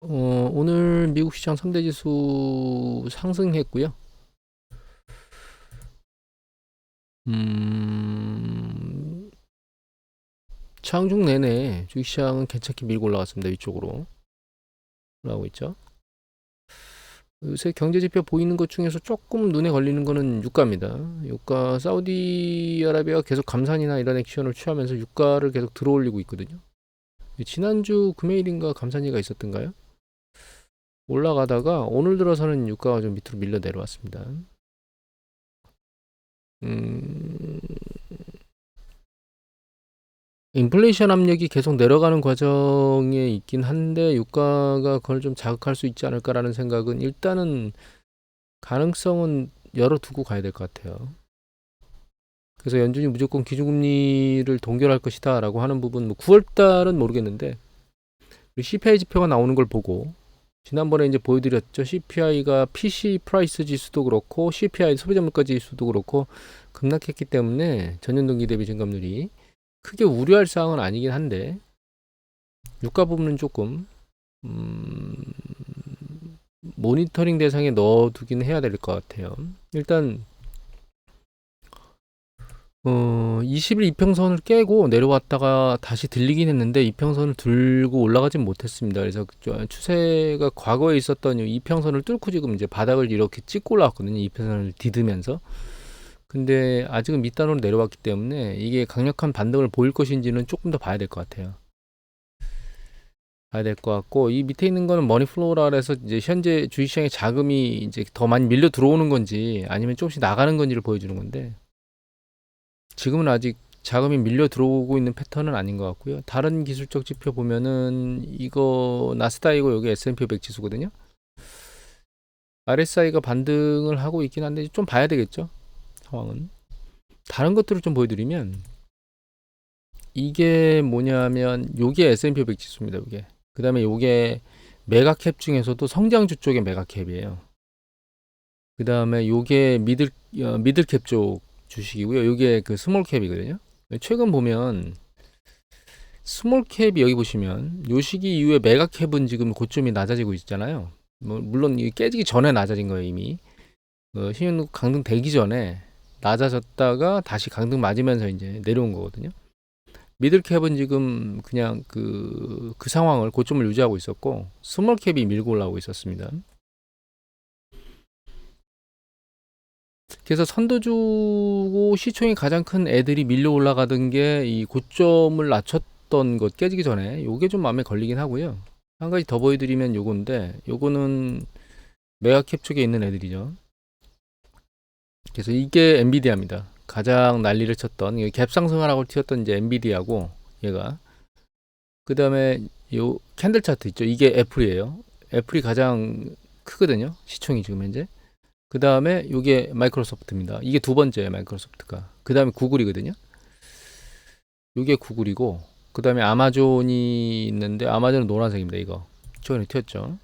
오늘 미국 시장 3대 지수 상승했고요. 음, 장중 내내 주식시장은 괜찮게 밀고 올라갔습니다. 위쪽으로 올라가고 있죠. 요새 경제 지표 보이는 것 중에서 조금 눈에 걸리는 거는 유가입니다. 유가 사우디아라비아가 계속 감산이나 이런 액션을 취하면서 유가를 계속 들어올리고 있거든요. 지난주 금요일인가 감산이가 있었던가요? 올라가다가 오늘 들어서는 유가가 좀 밑으로 밀려 내려왔습니다. 음, 인플레이션 압력이 계속 내려가는 과정에 있긴 한데 유가가 그걸 좀 자극할 수 있지 않을까라는 생각은 일단은 가능성은 열어두고 가야 될 것 같아요. 그래서 연준이 무조건 기준금리를 동결할 것이다라고 하는 부분, 뭐 9월 달은 모르겠는데 CPI 지표가 나오는 걸 보고 지난번에 이제 보여드렸죠. CPI가 PC 프라이스 지수도 그렇고 CPI 소비자 물가 지수도 그렇고 급락했기 때문에 전년 동기 대비 증감률이 크게 우려할 사항은 아니긴 한데 유가 부분은 조금 음, 모니터링 대상에 넣어두긴 해야 될 것 같아요. 일단 20일 이평선을 깨고 내려왔다가 다시 들리긴 했는데 이평선을 들고 올라가진 못했습니다. 그래서 추세가 과거에 있었던 이평선을 뚫고 지금 이제 바닥을 이렇게 찍고 올라왔거든요. 이평선을 디드면서. 근데 아직은 밑단으로 내려왔기 때문에 이게 강력한 반등을 보일 것인지는 조금 더 봐야 될 것 같아요. 봐야 될 것 같고, 이 밑에 있는 거는 머니플로우라 해서 이제 현재 주식시장에 자금이 이제 더 많이 밀려 들어오는 건지 아니면 조금씩 나가는 건지를 보여주는 건데, 지금은 아직 자금이 밀려 들어오고 있는 패턴은 아닌 것 같고요. 다른 기술적 지표 보면은 이거 나스닥이고 여기 S&P 500 지수거든요. RSI가 반등을 하고 있긴 한데 좀 봐야 되겠죠. 상황은. 다른 것들을 좀 보여드리면 이게 뭐냐면 요게 S&P 500 지수입니다. 요게. 그 다음에 요게 메가캡 중에서도 성장주 쪽의 메가캡이에요. 그 다음에 요게 미들캡 쪽 주식이고요. 요게 그 스몰캡이거든요. 최근 보면 스몰캡이 여기 보시면 요 시기 이후에 메가캡은 지금 고점이 낮아지고 있잖아요. 뭐 물론 이게 깨지기 전에 낮아진 거예요 이미. 신흥 강등 되기 전에 낮아졌다가 다시 강등 맞으면서 이제 내려온 거거든요. 미들캡은 지금 그냥 그 상황을 고점을 유지하고 있었고 스몰캡이 밀고 올라오고 있었습니다. 그래서 선도주고 시총이 가장 큰 애들이 밀려 올라가던 게 이 고점을 낮췄던 것 깨지기 전에 요게 좀 마음에 걸리긴 하고요. 한 가지 더 보여드리면 요건데 요거는 메가캡 쪽에 있는 애들이죠. 그래서 이게 엔비디아입니다. 가장 난리를 쳤던 갭 상승을 하고 튀었던 이제 엔비디아고 얘가 그 다음에 요 캔들 차트 있죠. 이게 애플이에요. 애플이 가장 크거든요. 시총이 지금 현재. 그 다음에 요게 마이크로소프트입니다. 이게 두 번째예요, 마이크로소프트가. 그 다음에 구글이거든요. 요게 구글이고, 그 다음에 아마존이 있는데, 아마존은 노란색입니다, 이거. 최근에 튀었죠.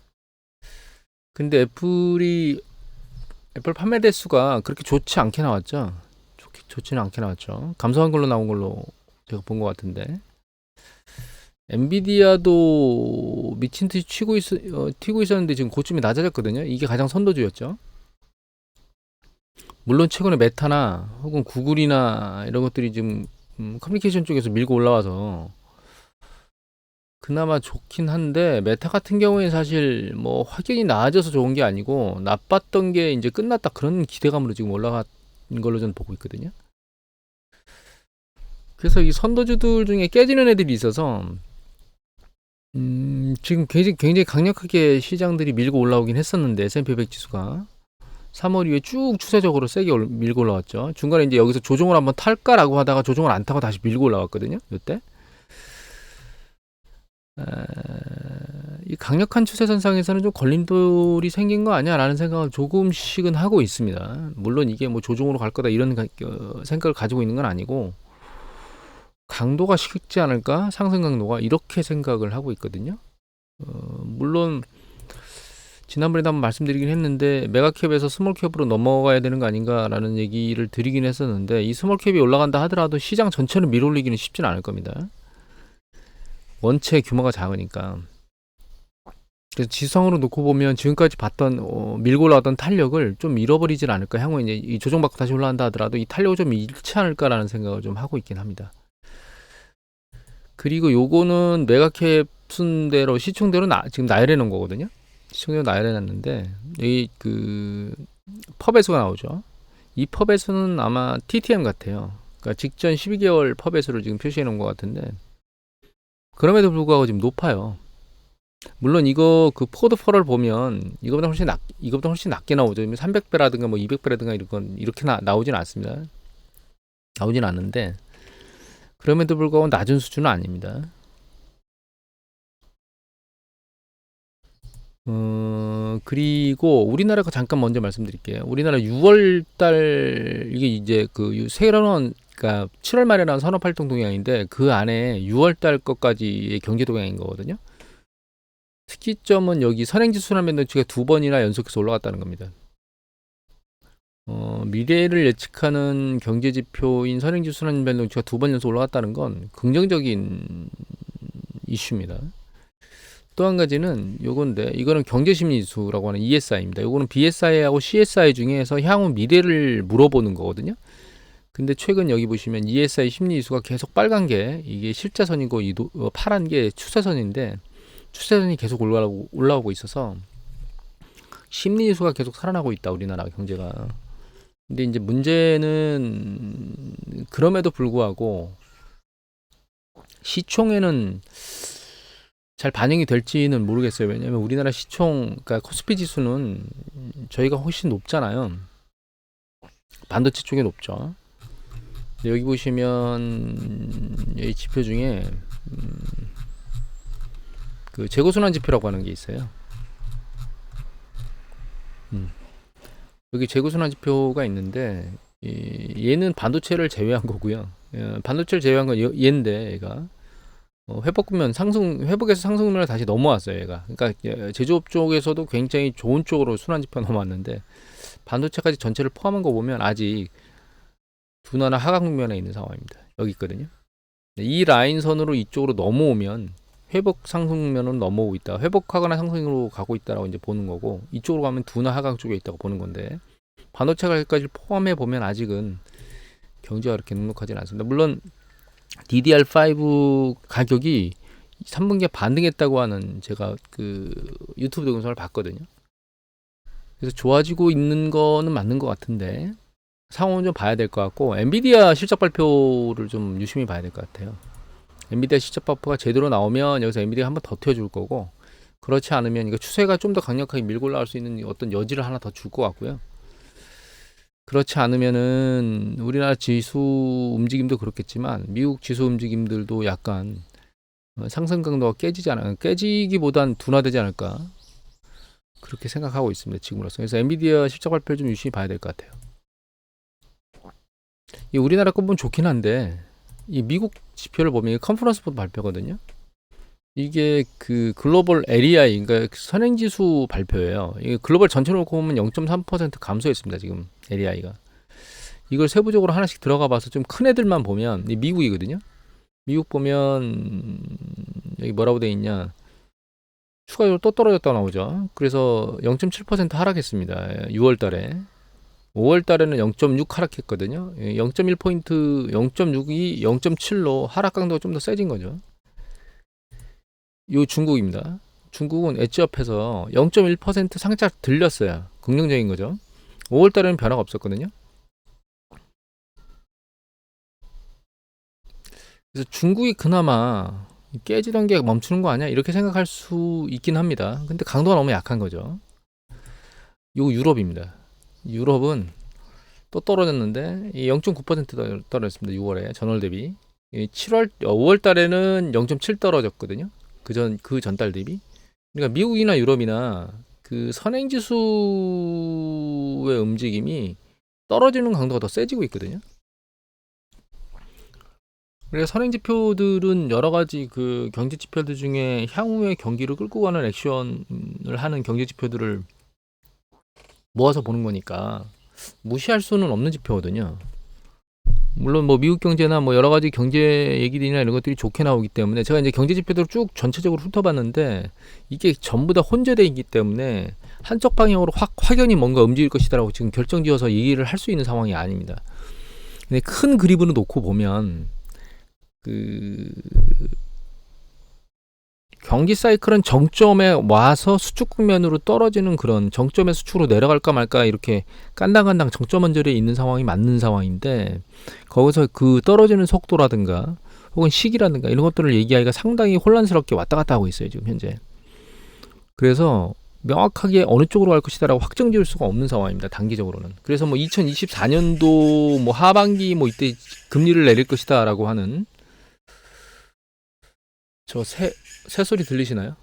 근데 애플 판매 대수가 그렇게 좋지 않게 나왔죠. 좋지는 않게 나왔죠. 감소한 걸로 나온 걸로 제가 본 것 같은데. 엔비디아도 미친 듯이 튀고 있었는데 지금 고점이 낮아졌거든요. 이게 가장 선도주였죠. 물론 최근에 메타나 혹은 구글이나 이런 것들이 지금 커뮤니케이션 쪽에서 밀고 올라와서 그나마 좋긴 한데 메타 같은 경우에 사실 뭐 확연히 나아져서 좋은 게 아니고 나빴던 게 이제 끝났다 그런 기대감으로 지금 올라간 걸로 저는 보고 있거든요. 그래서 이 선도주들 중에 깨지는 애들이 있어서 지금 굉장히 강력하게 시장들이 밀고 올라오긴 했었는데 S&P 500 지수가 3월 이후에 쭉 추세적으로 세게 밀고 올라왔죠. 중간에 이제 여기서 조정을 한번 탈까라고 하다가 조정을 안 타고 다시 밀고 올라왔거든요. 이때 이 강력한 추세선상에서는 좀 걸림돌이 생긴 거 아니야라는 생각을 조금씩은 하고 있습니다. 물론 이게 뭐 조정으로 갈 거다 이런 생각을 가지고 있는 건 아니고 강도가 식지 않을까 상승 강도가 이렇게 생각을 하고 있거든요. 물론 지난번에도 한번 말씀드리긴 했는데 메가캡에서 스몰캡으로 넘어가야 되는 거 아닌가라는 얘기를 드리긴 했었는데 이 스몰캡이 올라간다 하더라도 시장 전체를 밀어올리기는 쉽지는 않을 겁니다. 원체 규모가 작으니까. 그래서 지수상으로 놓고 보면 지금까지 봤던 밀고 올라왔던 탄력을 좀 잃어버리질 않을까. 향후에 이제 이 조정받고 다시 올라간다 하더라도 이 탄력을 좀 잃지 않을까라는 생각을 좀 하고 있긴 합니다. 그리고 요거는 메가캡 순대로 시총대로 지금 나열해 놓은 거거든요. 시총대로 나열해 놨는데 이 그 펍배수가 나오죠. 이 펍배수는 아마 TTM 같아요. 그러니까 직전 12개월 펍배수를 지금 표시해 놓은 것 같은데 그럼에도 불구하고 지금 높아요. 물론 이거 그 포드펄을 보면 이거보다 훨씬 낮게 나오죠. 300배라든가 뭐 200배라든가 이런 건 이렇게 나오진 않습니다. 나오진 않는데 그럼에도 불구하고 낮은 수준은 아닙니다. 그리고 우리나라 거 잠깐 먼저 말씀드릴게요. 우리나라 6월달 이게 이제 그 세련원 그러니까 7월 말에 나온 산업활동 동향인데 그 안에 6월달 것까지의 경제 동향인 거거든요. 특이점은 여기 선행지수 순환변동치가 2번이나 연속해서 올라갔다는 겁니다. 미래를 예측하는 경제지표인 선행지수 순환변동치가 2번 연속 올라갔다는 건 긍정적인 이슈입니다. 또 한 가지는 요건데 이거는 경제심리지수라고 하는 ESI입니다. 요거는 BSI하고 CSI 중에서 향후 미래를 물어보는 거거든요. 근데 최근 여기 보시면 ESI 심리지수가 계속 빨간 게 이게 실자선이고 파란 게 추세선인데 추세선이 계속 올라오고 있어서 심리지수가 계속 살아나고 있다 우리나라 경제가. 근데 이제 문제는 그럼에도 불구하고 시총에는 잘 반영이 될지는 모르겠어요. 왜냐면 우리나라 시총, 그러니까 코스피 지수는 저희가 훨씬 높잖아요. 반도체 쪽에 높죠. 여기 보시면 이 지표 중에 그 재고순환 지표라고 하는 게 있어요. 여기 재고순환 지표가 있는데 얘는 반도체를 제외한 거고요. 반도체를 제외한 건 얘인데 얘가 회복에서 상승면을 다시 넘어왔어요, 얘가. 그러니까 제조업 쪽에서도 굉장히 좋은 쪽으로 순환지표 넘어왔는데 반도체까지 전체를 포함한 거 보면 아직 둔화나 하강 국면에 있는 상황입니다. 여기 있거든요. 이 라인선으로 이쪽으로 넘어오면 회복 상승면으로 넘어오고 있다. 회복하거나 상승으로 가고 있다라고 이제 보는 거고 이쪽으로 가면 둔화 하강 쪽에 있다고 보는 건데 반도체까지 포함해 보면 아직은 경제가 그렇게 넉넉하지는 않습니다. 물론 DDR5 가격이 3분기에 반등했다고 하는 제가 그 유튜브 동영상을 봤거든요. 그래서 좋아지고 있는 거는 맞는 것 같은데 상황은 좀 봐야 될 것 같고 엔비디아 실적 발표를 좀 유심히 봐야 될 것 같아요. 엔비디아 실적 발표가 제대로 나오면 여기서 엔비디아가 한번 더 튀어줄 거고 그렇지 않으면 이거 추세가 좀 더 강력하게 밀고 올라갈 수 있는 어떤 여지를 하나 더 줄 것 같고요. 그렇지 않으면은 우리나라 지수 움직임도 그렇겠지만 미국 지수 움직임들도 약간 상승 강도가 깨지기보단 둔화되지 않을까 그렇게 생각하고 있습니다. 지금으로서. 그래서 엔비디아 실적 발표를 좀 유심히 봐야 될 것 같아요. 이 우리나라 거 보면 좋긴 한데 이 미국 지표를 보면 컨퍼런스 보드 발표거든요. 이게 그 글로벌 LEI 그러니까 선행지수 발표예요. 이게 글로벌 전체로 놓고 보면 0.3% 감소했습니다. 지금 LEI가. 이걸 세부적으로 하나씩 들어가 봐서 좀 큰 애들만 보면 이 미국이거든요. 미국 보면 여기 뭐라고 돼 있냐? 추가적으로 또 떨어졌다 나오죠. 그래서 0.7% 하락했습니다. 6월 달에. 5월 달에는 0.6 하락했거든요. 0.1포인트, 0.6이 0.7로 하락 강도가 좀 더 세진 거죠. 요 중국입니다. 중국은 엣지업해서 0.1% 상차 들렸어요. 긍정적인 거죠. 5월 달에는 변화가 없었거든요. 그래서 중국이 그나마 깨지던 게 멈추는 거 아니야? 이렇게 생각할 수 있긴 합니다. 근데 강도가 너무 약한 거죠. 요 유럽입니다. 유럽은 또 떨어졌는데 0.9% 떨어졌습니다. 6월에 전월 대비. 5월 달에는 0.7 떨어졌거든요. 그 전달 대비. 그러니까 미국이나 유럽이나 그 선행지수의 움직임이 떨어지는 강도가 더 세지고 있거든요. 그래서 선행지표들은 여러 가지 그 경제지표들 중에 향후의 경기를 끌고 가는 액션을 하는 경제지표들을 모아서 보는 거니까 무시할 수는 없는 지표거든요. 물론 뭐 미국 경제나 뭐 여러 가지 경제 얘기들이나 이런 것들이 좋게 나오기 때문에 제가 이제 경제 지표들을 쭉 전체적으로 훑어봤는데 이게 전부 다 혼재되어 있기 때문에 한쪽 방향으로 확연히 뭔가 움직일 것이다라고 지금 결정지어서 얘기를 할 수 있는 상황이 아닙니다. 근데 큰 그림으로 놓고 보면 그 경기 사이클은 정점에 와서 수축 국면으로 떨어지는 그런 정점의 수축으로 내려갈까 말까 이렇게 깐당깐당 정점 언저리에 있는 상황이 맞는 상황인데 거기서 그 떨어지는 속도라든가 혹은 시기라든가 이런 것들을 얘기하기가 상당히 혼란스럽게 왔다 갔다 하고 있어요 지금 현재. 그래서 명확하게 어느 쪽으로 갈 것이다라고 확정 지을 수가 없는 상황입니다 단기적으로는. 그래서 뭐 2024년도 뭐 하반기 뭐 이때 금리를 내릴 것이다라고 하는 저 새소리 들리시나요?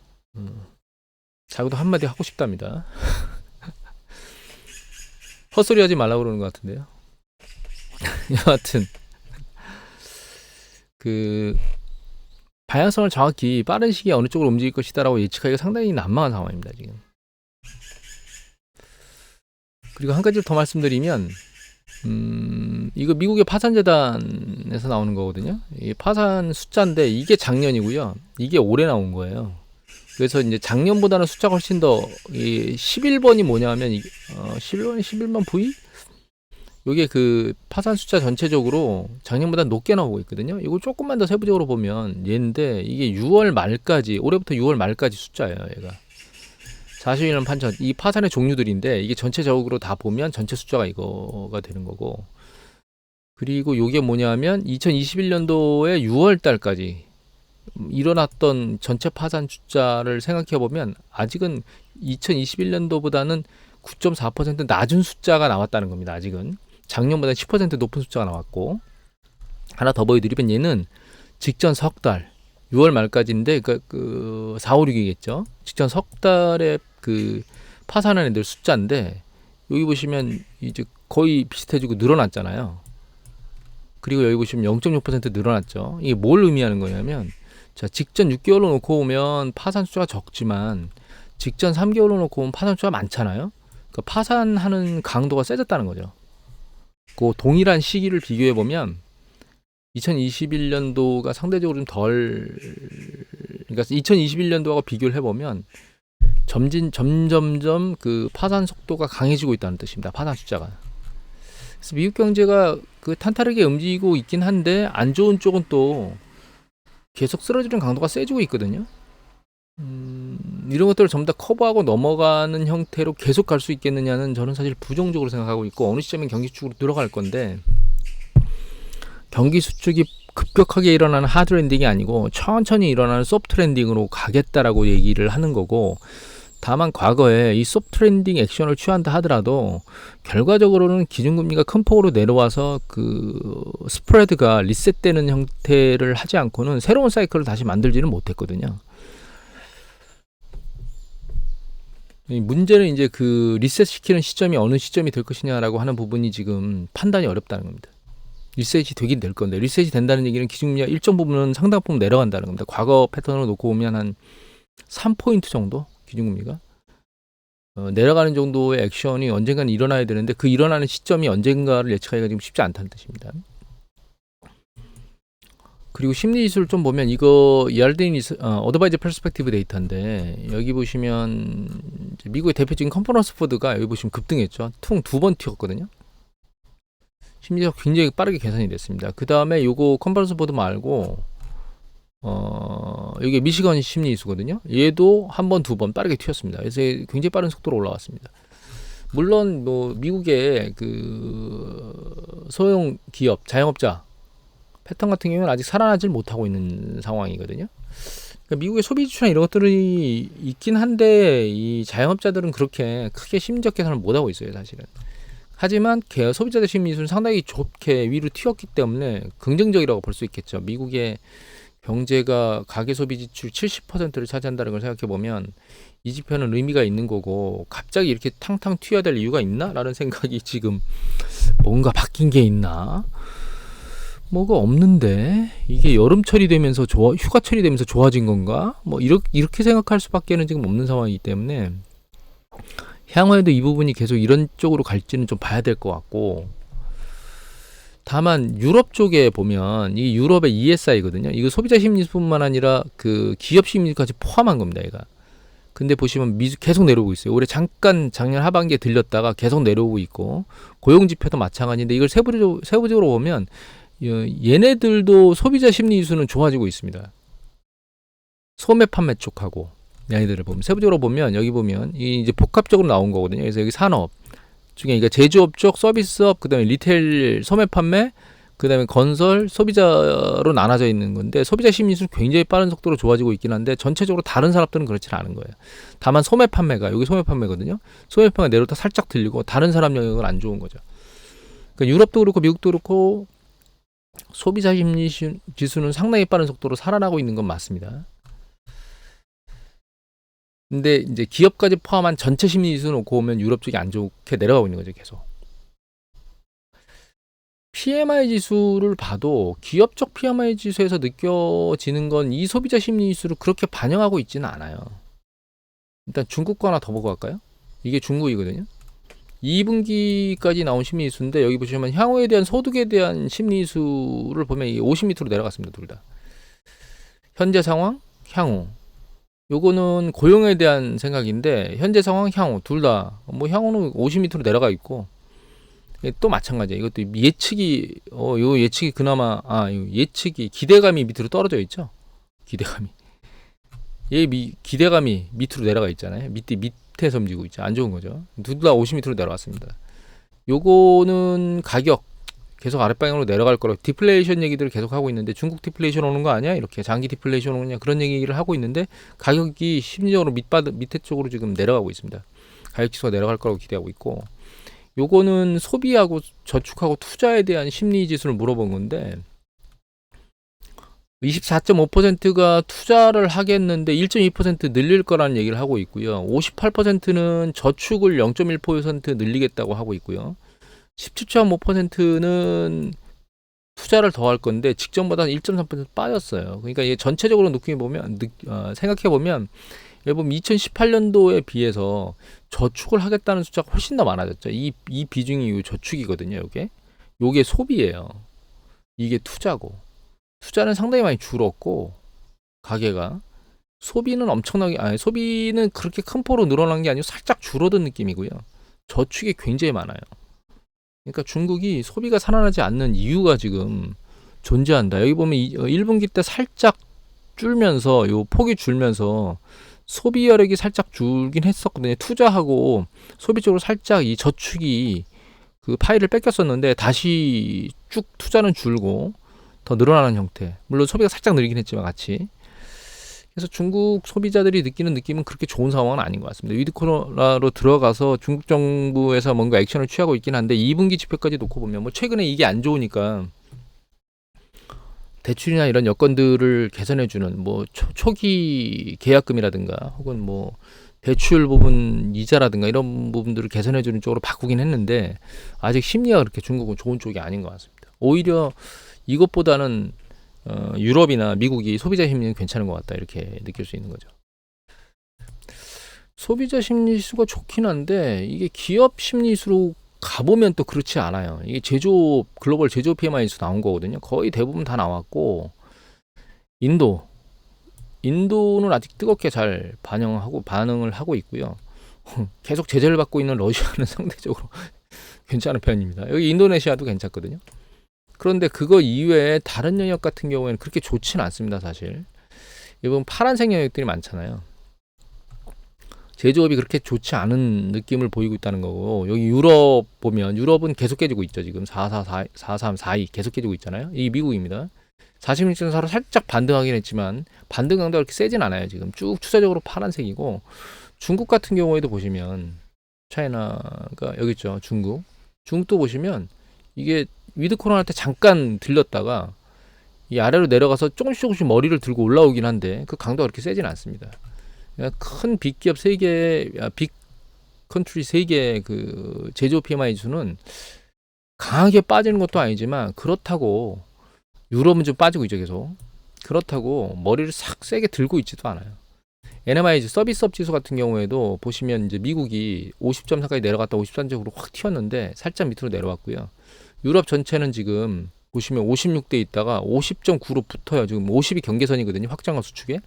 자기도 한마디 하고 싶답니다. 헛소리 하지 말라고 그러는 것 같은데요. 여하튼 그 방향성을 정확히 빠른 시기에 어느 쪽으로 움직일 것이다라고 예측하기가 상당히 난망한 상황입니다 지금. 그리고 한 가지를 더 말씀드리면 이거 미국의 파산재단에서 나오는 거거든요. 이 파산 숫자인데 이게 작년이고요. 이게 올해 나온 거예요. 그래서 이제 작년보다는 숫자가 훨씬 더 11번이 뭐냐면 11번 V? 요게 그 파산 숫자 전체적으로 작년보다 높게 나오고 있거든요. 이거 조금만 더 세부적으로 보면 얘인데 이게 6월 말까지 올해부터 6월 말까지 숫자예요. 얘가 41년 판천 이 파산의 종류들인데 이게 전체적으로 다 보면 전체 숫자가 이거가 되는 거고 그리고 요게 뭐냐면 2021년도에 6월 달까지 일어났던 전체 파산 숫자를 생각해 보면 아직은 2021년도보다는 9.4% 낮은 숫자가 나왔다는 겁니다. 아직은 작년보다 10% 높은 숫자가 나왔고 하나 더 보여드리면 얘는 직전 석 달 6월 말까지인데 그 4, 5, 6이겠죠. 직전 석 달에 그 파산한 애들 숫자인데 여기 보시면 이제 거의 비슷해지고 늘어났잖아요. 그리고 여기 보시면 0.6% 늘어났죠. 이게 뭘 의미하는 거냐면 자 직전 6개월로 놓고 보면 파산 숫자가 적지만 직전 3개월로 놓고 보면 파산 숫자가 많잖아요. 그러니까 파산하는 강도가 세졌다는 거죠. 그 동일한 시기를 비교해 보면 2021년도가 상대적으로 좀 덜, 그러니까 2021년도하고 비교를 해보면 점점점 그 파산 속도가 강해지고 있다는 뜻입니다. 파산 숫자가. 그래서 미국 경제가 그 탄탄하게 움직이고 있긴 한데 안 좋은 쪽은 또 계속 쓰러지는 강도가 세지고 있거든요. 이런 것들을 전부 다 커버하고 넘어가는 형태로 계속 갈 수 있겠느냐는 저는 사실 부정적으로 생각하고 있고 어느 시점엔 경기 수축으로 들어갈 건데 경기 수축이 급격하게 일어나는 하드 랜딩이 아니고 천천히 일어나는 소프트 랜딩으로 가겠다라고 얘기를 하는 거고 다만 과거에 이 소프트 랜딩 액션을 취한다 하더라도 결과적으로는 기준금리가 큰 폭으로 내려와서 그 스프레드가 리셋되는 형태를 하지 않고는 새로운 사이클을 다시 만들지는 못했거든요. 문제는 이제 그 리셋 시키는 시점이 어느 시점이 될 것이냐라고 하는 부분이 지금 판단이 어렵다는 겁니다. 리셋이 되긴 될 건데 리셋이 된다는 얘기는 기준금리가 일정 부분은 상당 부분 내려간다는 겁니다. 과거 패턴으로 놓고 보면 한 3포인트 정도 기준금리가 내려가는 정도의 액션이 언젠가는 일어나야 되는데 그 일어나는 시점이 언젠가를 예측하기가 지금 쉽지 않다는 뜻입니다. 그리고 심리지수를 좀 보면 이거 이알데인 어드바이저 퍼스펙티브 데이터인데 여기 보시면 미국의 대표적인 컨퍼런스 포드가 여기 보시면 급등했죠. 퉁 2번 튀었거든요. 심리적 굉장히 빠르게 개선이 됐습니다. 그 다음에 요거 컨퍼런스 보드 말고 이게 미시건 심리지수거든요. 얘도 한 번, 두 번 빠르게 튀었습니다. 그래서 굉장히 빠른 속도로 올라왔습니다. 물론 뭐 미국의 그 소형 기업, 자영업자 패턴 같은 경우는 아직 살아나질 못하고 있는 상황이거든요. 그러니까 미국의 소비 지출이나 이런 것들이 있긴 한데 이 자영업자들은 그렇게 크게 심리적 개선을 못하고 있어요, 사실은. 하지만 소비자들 심리지수는 상당히 좋게 위로 튀었기 때문에 긍정적이라고 볼 수 있겠죠. 미국의 경제가 가계소비 지출 70%를 차지한다는 걸 생각해 보면 이 지표는 의미가 있는 거고 갑자기 이렇게 탕탕 튀어야 될 이유가 있나? 라는 생각이 지금 뭔가 바뀐 게 있나? 뭐가 없는데 이게 여름철이 되면서 휴가철이 되면서 좋아진 건가? 뭐 이렇게 생각할 수밖에는 지금 없는 상황이기 때문에 향후에도 이 부분이 계속 이런 쪽으로 갈지는 좀 봐야 될 것 같고 다만 유럽 쪽에 보면 이 유럽의 ESI거든요. 이거 소비자 심리뿐만 아니라 그 기업 심리까지 포함한 겁니다. 얘가. 근데 보시면 계속 내려오고 있어요. 올해 잠깐 작년 하반기에 들렸다가 계속 내려오고 있고 고용 지표도 마찬가지인데 이걸 세부적으로 보면 얘네들도 소비자 심리 지수는 좋아지고 있습니다. 소매 판매 쪽하고 얘네들을 보면 세부적으로 보면 여기 보면 이제 복합적으로 나온 거거든요. 그래서 여기 산업 중에 그러니까 제조업 쪽, 서비스업, 그다음에 리테일 소매 판매, 그다음에 건설, 소비자로 나눠져 있는 건데 소비자 심리는 굉장히 빠른 속도로 좋아지고 있긴 한데 전체적으로 다른 산업들은 그렇지는 않은 거예요. 다만 소매 판매가 여기 소매 판매거든요. 소매 판매가 내려다 살짝 들리고 다른 산업 영역은 안 좋은 거죠. 그러니까 유럽도 그렇고 미국도 그렇고 소비자 심리 지수는 상당히 빠른 속도로 살아나고 있는 건 맞습니다. 근데 이제 기업까지 포함한 전체 심리 지수 놓고 보면 유럽 쪽이 안 좋게 내려가고 있는 거죠, 계속. PMI 지수를 봐도 기업적 PMI 지수에서 느껴지는 건 이 소비자 심리 지수를 그렇게 반영하고 있지는 않아요. 일단 중국 거 하나 더 보고 갈까요? 이게 중국이거든요. 2분기까지 나온 심리 지수인데 여기 보시면 향후에 대한 소득에 대한 심리 지수를 보면 이게 50 밑으로 내려갔습니다, 둘 다. 현재 상황, 향후. 요거는 고용에 대한 생각인데 현재 상황, 향후 둘 다 뭐 향후는 50 밑으로 내려가 있고 또 마찬가지예요. 이것도 예측이 요 예측이 그나마 요 예측이 기대감이 밑으로 떨어져 있죠. 기대감이 기대감이 밑으로 내려가 있잖아요. 밑에 섬지고 있죠. 안 좋은 거죠. 둘 다 50 밑으로 내려왔습니다. 요거는 가격 계속 아랫방향으로 내려갈 거라고 디플레이션 얘기들을 계속 하고 있는데 중국 디플레이션 오는 거 아니야? 이렇게 장기 디플레이션 오느냐 그런 얘기를 하고 있는데 가격이 심리적으로 밑에 쪽으로 지금 내려가고 있습니다. 가격 지수가 내려갈 거라고 기대하고 있고 요거는 소비하고 저축하고 투자에 대한 심리 지수를 물어본 건데 24.5%가 투자를 하겠는데 1.2% 늘릴 거라는 얘기를 하고 있고요. 58%는 저축을 0.1% 늘리겠다고 하고 있고요. 17.5%는 투자를 더 할 건데 직전보다 1.3% 빠졌어요. 그러니까 이게 전체적으로 느낌이 보면 생각해 보면 여러분 2018년도에 비해서 저축을 하겠다는 숫자가 훨씬 더 많아졌죠. 이 비중이 저축이거든요. 요게 소비예요. 이게 투자고 투자는 상당히 많이 줄었고 가계가 소비는 소비는 그렇게 큰 폭으로 늘어난 게 아니고 살짝 줄어든 느낌이고요. 저축이 굉장히 많아요. 그러니까 중국이 소비가 살아나지 않는 이유가 지금 존재한다. 여기 보면 1분기 때 살짝 줄면서 요 폭이 줄면서 소비 여력이 살짝 줄긴 했었거든요. 투자하고 소비 쪽으로 살짝 이 저축이 그 파일을 뺏겼었는데 다시 쭉 투자는 줄고 더 늘어나는 형태. 물론 소비가 살짝 늘긴 했지만 같이. 그래서 중국 소비자들이 느끼는 느낌은 그렇게 좋은 상황은 아닌 것 같습니다. 위드 코로나로 들어가서 중국 정부에서 뭔가 액션을 취하고 있긴 한데 2분기 지표까지 놓고 보면 뭐 최근에 이게 안 좋으니까 대출이나 이런 여건들을 개선해주는 뭐 초기 계약금이라든가 혹은 뭐 대출 부분 이자라든가 이런 부분들을 개선해주는 쪽으로 바꾸긴 했는데 아직 심리가 그렇게 중국은 좋은 쪽이 아닌 것 같습니다. 오히려 이것보다는 유럽이나 미국이 소비자 심리는 괜찮은 것 같다 이렇게 느낄 수 있는 거죠. 소비자 심리수가 좋긴 한데 이게 기업 심리수로 가보면 또 그렇지 않아요. 이게 글로벌 제조업 PMI 지수 나온 거거든요. 거의 대부분 다 나왔고 인도는 아직 뜨겁게 잘 반응을 하고 있고요. 계속 제재를 받고 있는 러시아는 상대적으로 괜찮은 편입니다. 여기 인도네시아도 괜찮거든요. 그런데 그거 이외에 다른 영역 같은 경우에는 그렇게 좋지는 않습니다, 사실. 이번 파란색 영역들이 많잖아요. 제조업이 그렇게 좋지 않은 느낌을 보이고 있다는 거고, 여기 유럽 보면 유럽은 계속 깨지고 있죠. 지금 4.3, 4.2 계속 깨지고 있잖아요. 이 미국입니다. 46.4로 살짝 반등하긴 했지만 반등 강도가 그렇게 세진 않아요. 지금 쭉 추세적으로 파란색이고, 중국 같은 경우에도 보시면 차이나가 여기 있죠. 중국도 보시면 이게 위드 코로나 때 잠깐 들렸다가 이 아래로 내려가서 조금씩 머리를 들고 올라오긴 한데 그 강도가 그렇게 세진 않습니다. 큰 빅기업 3개, 빅 컨트리 3개 그 제조 PMI 지수는 강하게 빠지는 것도 아니지만 그렇다고 유럽은 좀 빠지고 있죠, 계속. 그렇다고 머리를 싹 세게 들고 있지도 않아요. NMI 서비스업 지수 같은 경우에도 보시면 이제 미국이 50.4까지 내려갔다 53쪽으로 확 튀었는데 살짝 밑으로 내려왔고요. 유럽 전체는 지금 보시면 56대 있다가 50.9로 붙어요. 지금 50이 경계선이거든요. 확장한 수축에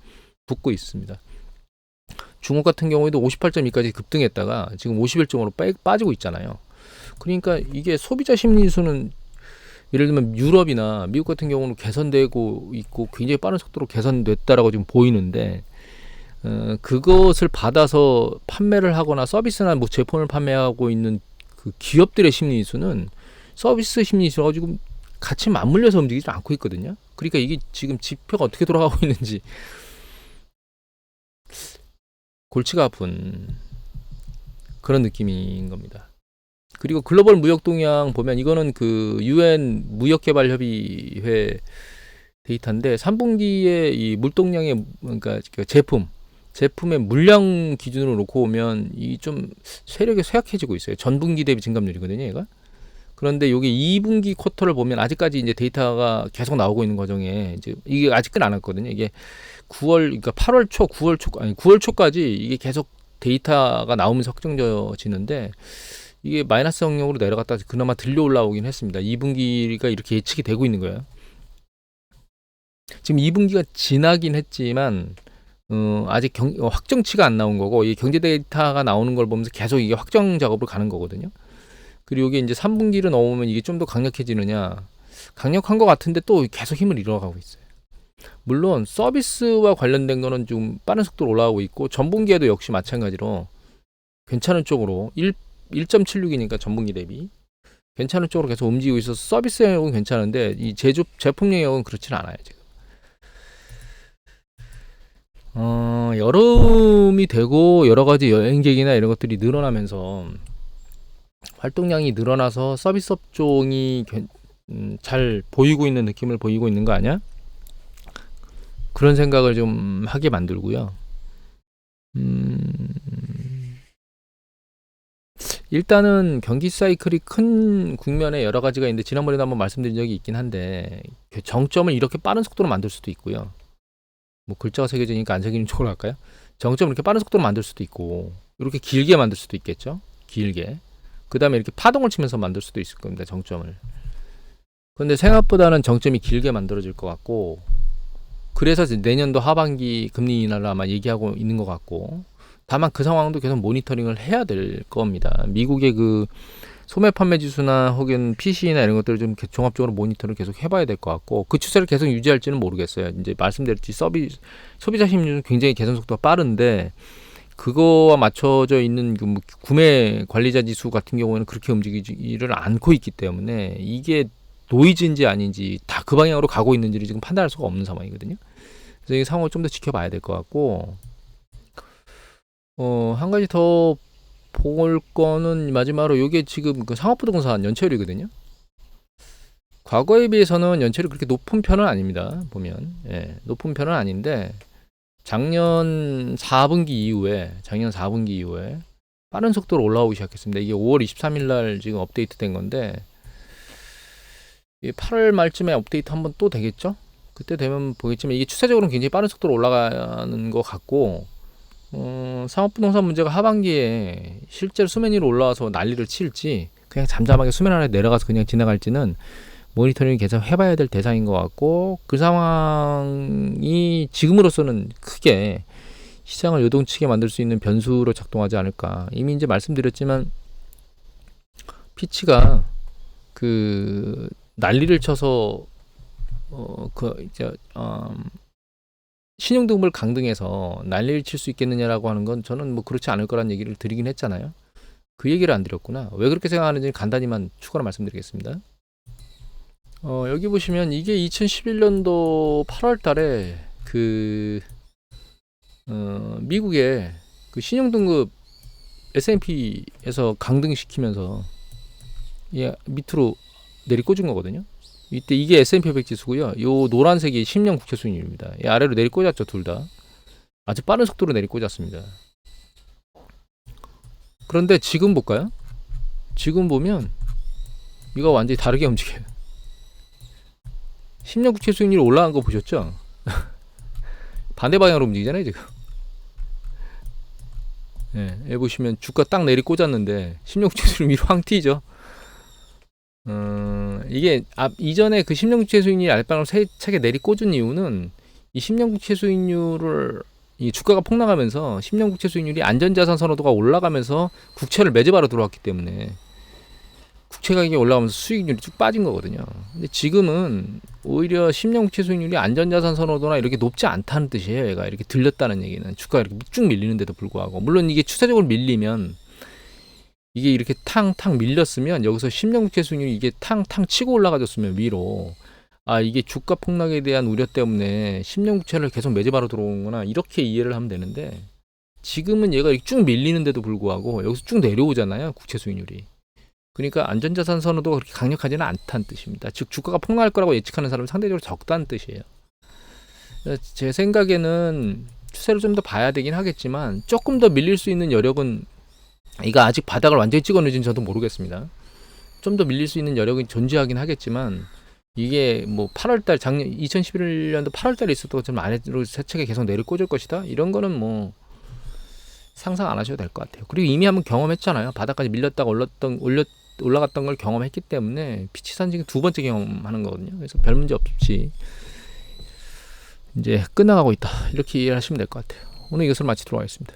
붙고 있습니다. 중국 같은 경우에도 58.2까지 급등했다가 지금 51.5로 빠지고 있잖아요. 그러니까 이게 소비자 심리수는 예를 들면 유럽이나 미국 같은 경우는 개선되고 있고 굉장히 빠른 속도로 개선됐다라고 지금 보이는데 그것을 받아서 판매를 하거나 서비스나 뭐 제품을 판매하고 있는 그 기업들의 심리수는 서비스 심리수가 지금 같이 맞물려서 움직이지 않고 있거든요. 그러니까 이게 지금 지표가 어떻게 돌아가고 있는지 골치가 아픈 그런 느낌인 겁니다. 그리고 글로벌 무역 동향 보면 이거는 그 UN 무역개발협의회 데이터인데 3분기에 이 물동량의 그러니까 제품의 물량 기준으로 놓고 보면 이 좀 세력이 쇠약해지고 있어요. 전분기 대비 증감률이거든요, 얘가. 그런데 요게 2분기 쿼터를 보면 아직까지 이제 데이터가 계속 나오고 있는 과정에 이제 이게 아직 끝 안 왔거든요. 이게 9월 초까지 이게 계속 데이터가 나오면서 확정져지는데 이게 마이너스 영역으로 내려갔다 그나마 들려 올라오긴 했습니다. 2분기가 이렇게 예측이 되고 있는 거예요. 지금 2분기가 지나긴 했지만 아직 확정치가 안 나온 거고 이 경제 데이터가 나오는 걸 보면서 계속 이게 확정 작업으로 가는 거거든요. 그리고 이게 이제 3분기를 넘으면 이게 좀 더 강력해지느냐? 강력한 것 같은데 또 계속 힘을 잃어가고 있어요. 물론 서비스와 관련된 거는 좀 빠른 속도로 올라가고 있고 전분기에도 역시 마찬가지로 괜찮은 쪽으로 1.76이니까 전분기 대비 괜찮은 쪽으로 계속 움직이고 있어서 서비스 영역은 괜찮은데 이 제품 영역은 그렇지는 않아요 지금. 여름이 되고 여러 가지 여행객이나 이런 것들이 늘어나면서 활동량이 늘어나서 서비스 업종이 잘 보이고 있는 느낌을 보이고 있는 거 아니야? 그런 생각을 좀 하게 만들고요. 일단은 경기 사이클이 큰 국면에 여러 가지가 있는데 지난번에도 한번 말씀드린 적이 있긴 한데 정점을 이렇게 빠른 속도로 만들 수도 있고요. 뭐 글자가 새겨지니까 안 새기는 쪽으로 할까요? 정점을 이렇게 빠른 속도로 만들 수도 있고 이렇게 길게 만들 수도 있겠죠. 길게. 그 다음에 이렇게 파동을 치면서 만들 수도 있을 겁니다. 정점을. 근데 생각보다는 정점이 길게 만들어질 것 같고 그래서 내년도 하반기 금리 인하를 아마 얘기하고 있는 것 같고 다만 그 상황도 계속 모니터링을 해야 될 겁니다. 미국의 그 소매 판매 지수나 혹은 PC나 이런 것들을 좀 종합적으로 모니터를 계속 해봐야 될 것 같고 그 추세를 계속 유지할지는 모르겠어요. 이제 말씀드렸듯이 소비자 심리는 굉장히 개선 속도가 빠른데 그거와 맞춰져 있는 그 구매 관리자 지수 같은 경우에는 그렇게 움직이지를 않고 있기 때문에 이게 노이즈인지 아닌지 다 그 방향으로 가고 있는지를 지금 판단할 수가 없는 상황이거든요. 그래서 이 상황을 좀 더 지켜봐야 될 것 같고 한 가지 더 볼 거는 마지막으로 요게 지금 그 상업부동산 연체율이거든요. 과거에 비해서는 연체율이 그렇게 높은 편은 아닙니다. 보면 높은 편은 아닌데 작년 4분기 이후에 빠른 속도로 올라오기 시작했습니다. 이게 5월 23일 날 지금 업데이트 된 건데 8월 말쯤에 업데이트 한번 또 되겠죠? 그때 되면 보겠지만 이게 추세적으로는 굉장히 빠른 속도로 올라가는 것 같고 상업부동산 문제가 하반기에 실제로 수면 위로 올라와서 난리를 칠지 그냥 잠잠하게 수면 아래 내려가서 그냥 지나갈지는 모니터링 계속 해봐야 될 대상인 것 같고 그 상황이 지금으로서는 크게 시장을 요동치게 만들 수 있는 변수로 작동하지 않을까. 이미 이제 말씀드렸지만 피치가 그 난리를 쳐서 신용등급을 강등해서 난리를 칠 수 있겠느냐라고 하는 건 저는 뭐 그렇지 않을 거란 얘기를 드리긴 했잖아요. 그 얘기를 안 드렸구나. 왜 그렇게 생각하는지 간단히만 추가로 말씀드리겠습니다. 여기 보시면 이게 2011년도 8월 달에 미국의 그 신용등급 S&P에서 강등시키면서 밑으로 내리꽂은 거거든요. 이때 이게 S&P 500 지수고요. 요 노란색이 10년 국채 수익률입니다. 이 아래로 내리꽂았죠, 둘 다. 아주 빠른 속도로 내리꽂았습니다. 그런데 지금 볼까요? 지금 보면 이거 완전히 다르게 움직여요. 10년 국채 수익률이 올라간 거 보셨죠? 반대 방향으로 움직이잖아요, 지금. 여기 보시면 주가 딱 내리꽂았는데 10년 국채 수익률 확 튀죠. 이게 이전에 그 10년 국채 수익률이 아랫방으로 세차게 내리꽂은 이유는 이 10년 국채 수익률을 이 주가가 폭락하면서 10년 국채 수익률이 안전자산 선호도가 올라가면서 국채를 매집하러 들어왔기 때문에 국채 가격이 올라가면서 수익률이 쭉 빠진 거거든요. 근데 지금은 오히려 10년 국채 수익률이 안전자산 선호도나 이렇게 높지 않다는 뜻이에요. 얘가 이렇게 들렸다는 얘기는 주가가 이렇게 쭉 밀리는데도 불구하고, 물론 이게 추세적으로 밀리면 이게 이렇게 탕탕 밀렸으면 여기서 10년 국채 수익률이 이게 탕탕 치고 올라가졌으면 위로, 이게 주가 폭락에 대한 우려 때문에 10년 국채를 계속 매집하러 들어오는구나, 이렇게 이해를 하면 되는데, 지금은 얘가 이렇게 쭉 밀리는데도 불구하고 여기서 쭉 내려오잖아요, 국채 수익률이. 그러니까 안전자산 선호도가 그렇게 강력하지는 않다는 뜻입니다. 즉 주가가 폭락할 거라고 예측하는 사람은 상대적으로 적다는 뜻이에요. 제 생각에는 추세를 좀 더 봐야 되긴 하겠지만, 조금 더 밀릴 수 있는 여력은, 이거 아직 바닥을 완전히 찍어내지는 저도 모르겠습니다. 좀 더 밀릴 수 있는 여력이 존재하긴 하겠지만, 이게 뭐 8월달, 작년 2011년도 8월달에 있었던 것처럼 아래로 세차게 계속 내려꽂을 것이다, 이런 거는 뭐 상상 안 하셔도 될 것 같아요. 그리고 이미 한번 경험했잖아요. 바닥까지 밀렸다가 올라갔던 걸 경험했기 때문에 피치산징 두 번째 경험하는 거거든요. 그래서 별 문제 없이 이제 끝나가고 있다, 이렇게 이해하시면 될 것 같아요. 오늘 이것을 마치도록 하겠습니다.